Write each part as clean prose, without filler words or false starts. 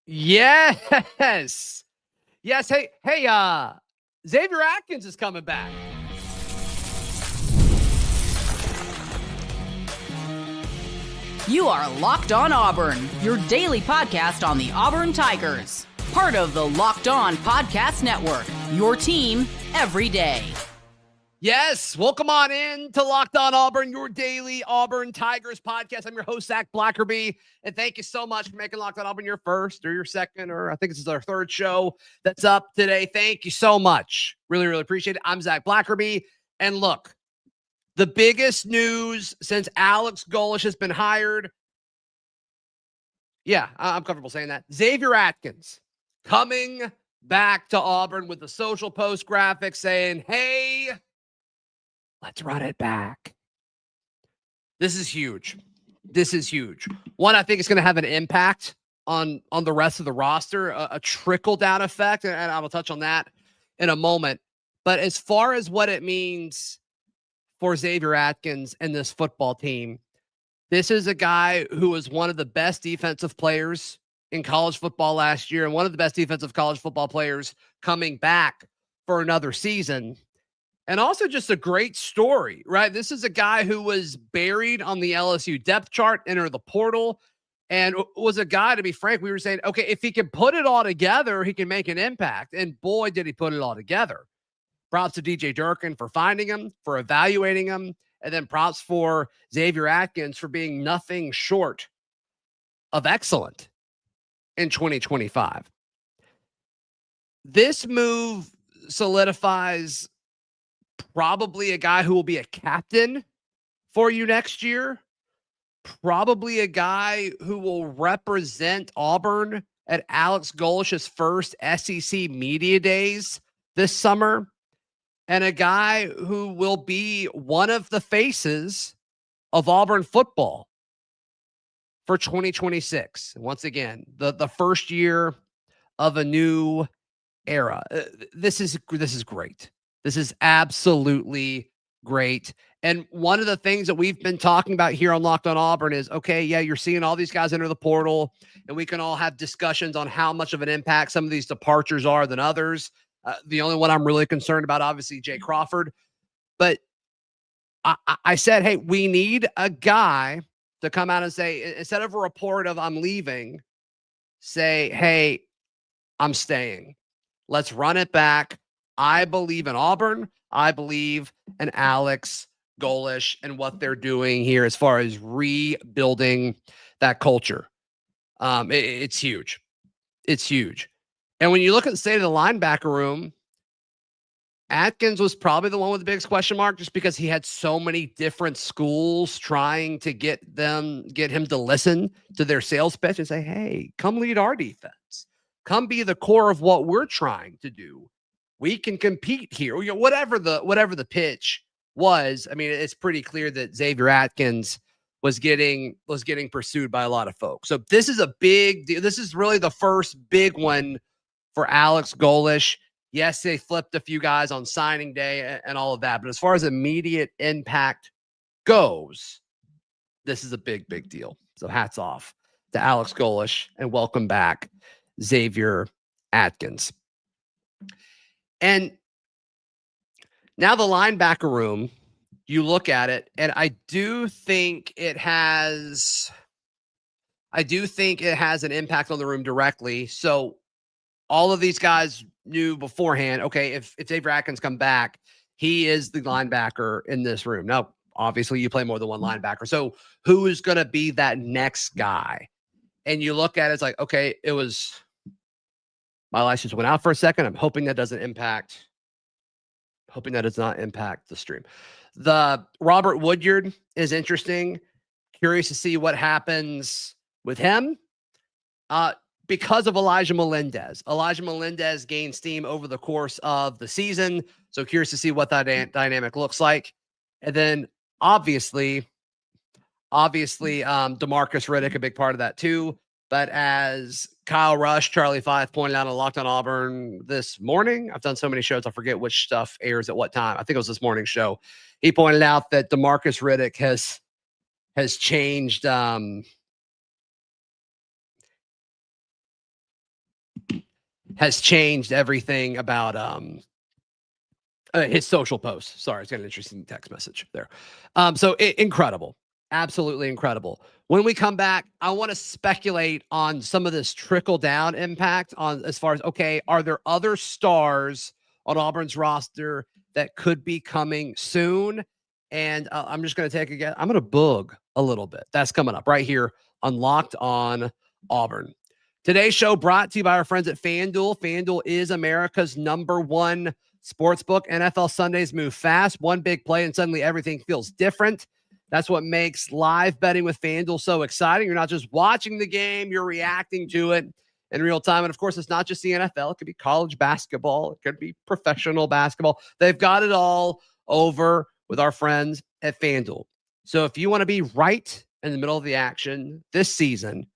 Yes. Yes. Hey, Xavier Atkins is coming back. You are Locked On Auburn, your daily podcast on the Auburn Tigers. Part of the Locked On Podcast Network, your team every day. Yes, welcome on in to Locked On Auburn, your daily Auburn Tigers podcast. I'm your host, Zac Blackerby, and thank you so much for making Locked On Auburn your first or your second, or I think this is our third show that's up today. Thank you so much. Really, really appreciate it. I'm Zac Blackerby, and look, the biggest news since Alex Golesh has been hired, yeah, I'm comfortable saying that, Xavier Atkins coming back to Auburn with the social post graphic saying, hey, let's run it back. This is huge. This is huge. One, I think it's going to have an impact on the rest of the roster, a trickle-down effect, and I will touch on that in a moment. But as far as what it means for Xavier Atkins and this football team, this is a guy who was one of the best defensive players in college football last year and one of the best defensive college football players coming back for another season. And also just a great story, right? This is a guy who was buried on the LSU depth chart, enter the portal, and was a guy, to be frank, we were saying, okay, if he can put it all together, he can make an impact. And boy, did he put it all together. Props to DJ Durkin for finding him, for evaluating him, and then props for Xavier Atkins for being nothing short of excellent in 2025. This move solidifies probably a guy who will be a captain for you next year. Probably a guy who will represent Auburn at Alex Golesh's first SEC Media Days this summer. And a guy who will be one of the faces of Auburn football for 2026. Once again, the first year of a new era. This is great. This is absolutely great. And one of the things that we've been talking about here on Locked On Auburn is, okay, yeah, you're seeing all these guys enter the portal, and we can all have discussions on how much of an impact some of these departures are than others. The only one I'm really concerned about, obviously, Jay Crawford. But I said, hey, we need a guy to come out and say, instead of a report of I'm leaving, say, hey, I'm staying. Let's run it back. I believe in Auburn. I believe in Alex Golesh and what they're doing here as far as rebuilding that culture. It's huge. It's huge. And when you look at the state of the linebacker room, Atkins was probably the one with the biggest question mark just because he had so many different schools trying to get him to listen to their sales pitch and say, hey, come lead our defense. Come be the core of what we're trying to do. We can compete here. You know, whatever the pitch was. I mean, it's pretty clear that Xavier Atkins was getting pursued by a lot of folks. So this is a big deal. This is really the first big one for Alex Golesh. Yes, they flipped a few guys on signing day and all of that. But as far as immediate impact goes, this is a big, big deal. So hats off to Alex Golesh and welcome back Xavier Atkins. And now the linebacker room, you look at it, and I do think it has an impact on the room directly. So all of these guys knew beforehand, okay, if Xavier Atkins come back, he is the linebacker in this room. Now, obviously, you play more than one linebacker. So who is going to be that next guy? And you look at it, it's like, okay, my license went out for a second. I'm hoping that does not impact the stream. The Robert Woodyard is interesting. Curious to see what happens with him. Because of Elijah Melendez. Elijah Melendez gained steam over the course of the season. So curious to see what that dynamic looks like. And then obviously, DeMarcus Riddick, a big part of that too. But as Kyle Rush, Charlie Fife pointed out on Locked On Auburn this morning, I've done so many shows, I forget which stuff airs at what time. I think it was this morning's show. He pointed out that DeMarcus Riddick has changed has changed everything about his social posts. Sorry, it's got an interesting text message there. So incredible. Absolutely incredible. When we come back, I want to speculate on some of this trickle down impact on as far as, okay, are there other stars on Auburn's roster that could be coming soon? And I'm just going to take a guess. I'm going to boog a little bit. That's coming up right here on Locked On Auburn. Today's show brought to you by our friends at FanDuel. FanDuel is America's #1 sportsbook. NFL Sundays move fast. One big play and suddenly everything feels different. That's what makes live betting with FanDuel so exciting. You're not just watching the game, you're reacting to it in real time. And of course, it's not just the NFL. It could be college basketball. It could be professional basketball. They've got it all over with our friends at FanDuel. So if you want to be right in the middle of the action this season,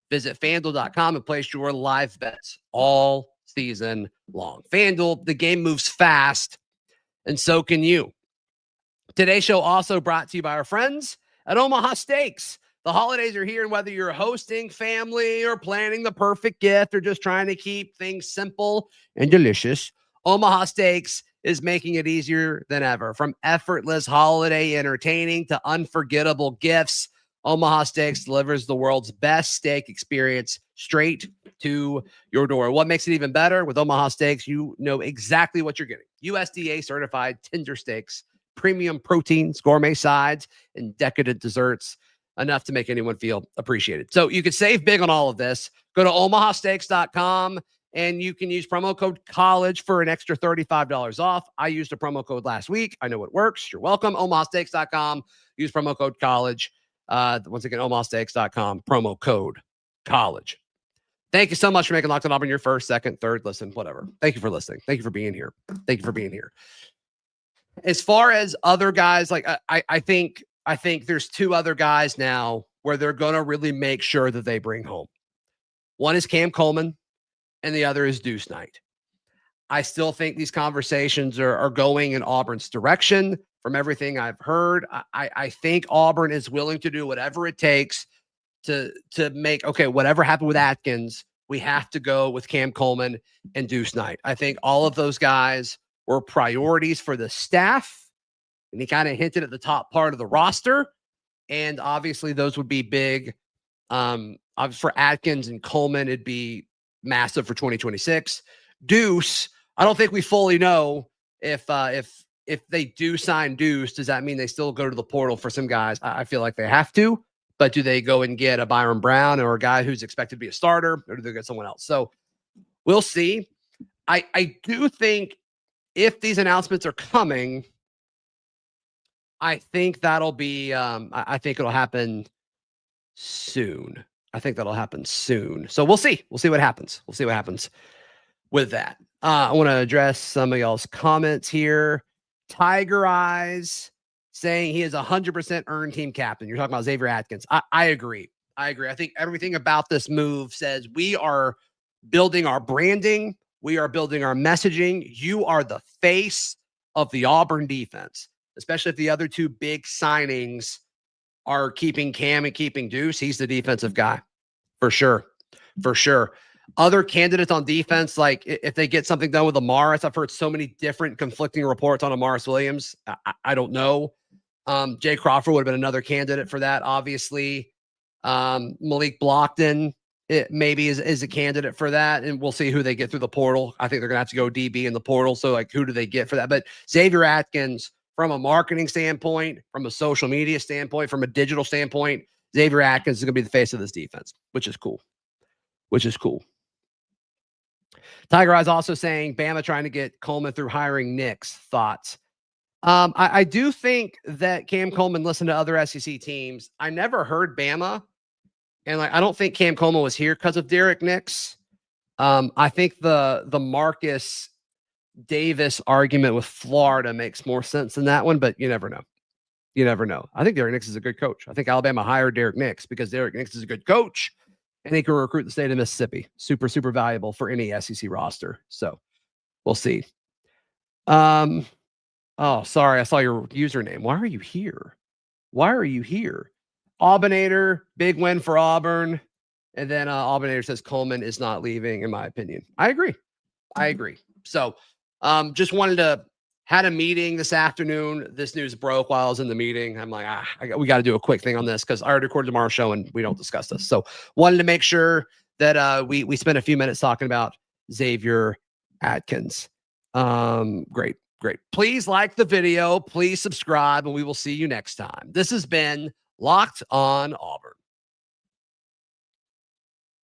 visit FanDuel.com and place your live bets all season long. FanDuel, the game moves fast, and so can you. Today's show also brought to you by our friends at Omaha Steaks. The holidays are here, and whether you're hosting family or planning the perfect gift or just trying to keep things simple and delicious, Omaha Steaks is making it easier than ever. From effortless holiday entertaining to unforgettable gifts, Omaha Steaks delivers the world's best steak experience straight to your door. What makes it even better? With Omaha Steaks, you know exactly what you're getting. USDA certified tender steaks, premium proteins, gourmet sides, and decadent desserts, enough to make anyone feel appreciated. So you can save big on all of this. Go to omahasteaks.com and you can use promo code COLLEGE for an extra $35 off. I used a promo code last week. I know it works. You're welcome. omahasteaks.com. Use promo code COLLEGE. Once again, omahasteaks.com, promo code COLLEGE. Thank you so much for making Locked On Auburn your first, second, third listen, whatever. Thank you for listening. Thank you for being here. Thank you for being here. As far as other guys, like I think there's two other guys now where they're going to really make sure that they bring home. One is Cam Coleman, and the other is Deuce Knight. I still think these conversations are going in Auburn's direction. From everything I've heard, I think Auburn is willing to do whatever it takes to make, okay, whatever happened with Atkins, we have to go with Cam Coleman and Deuce Knight. I think all of those guys were priorities for the staff, and he kind of hinted at the top part of the roster. And obviously those would be big. For Atkins and Coleman, it'd be massive for 2026. Deuce, I don't think we fully know if they do sign Deuce, does that mean they still go to the portal for some guys? I feel like they have to, but do they go and get a Byron Brown or a guy who's expected to be a starter, or do they get someone else? So we'll see. I do think if these announcements are coming, I think that'll be, I think it'll happen soon. I think that'll happen soon. So we'll see. We'll see what happens. We'll see what happens with that. I want to address some of y'all's comments here. Tiger Eyes saying he is 100% earned team captain. You're talking about Xavier Atkins. I agree. I think everything about this move says we are building our branding. We are building our messaging. You are the face of the Auburn defense, especially if the other two big signings are keeping Cam and keeping Deuce. He's the defensive guy for sure. For sure. Other candidates on defense, like if they get something done with Amaris, I've heard so many different conflicting reports on Amaris Williams. I don't know. Jay Crawford would have been another candidate for that, obviously. Malik Blockton maybe is a candidate for that, and we'll see who they get through the portal. I think they're going to have to go DB in the portal, so like who do they get for that? But Xavier Atkins, from a marketing standpoint, from a social media standpoint, from a digital standpoint, Xavier Atkins is going to be the face of this defense, which is cool. Tiger Eyes also saying Bama trying to get Coleman through hiring Knicks. Thoughts? I do think that Cam Coleman listened to other SEC teams. I never heard Bama, and I don't think Cam Coleman was here because of Derek Nix. I think the Marcus Davis argument with Florida makes more sense than that one, but you never know. I think Derek Nix is a good coach. I think Alabama hired Derek Nix because Derek Nix is a good coach, and he can recruit the state of Mississippi. Super, super valuable for any SEC roster. So we'll see. Oh, sorry. I saw your username. Why are you here? Auburnator, big win for Auburn. And then Auburnator says Coleman is not leaving, in my opinion. I agree. I agree. So just had a meeting this afternoon. This news broke while I was in the meeting. I'm like, we got to do a quick thing on this because I already recorded tomorrow's show and we don't discuss this. So wanted to make sure that we spent a few minutes talking about Xavier Atkins. Great. Please like the video. Please subscribe, and we will see you next time. This has been Locked On Auburn.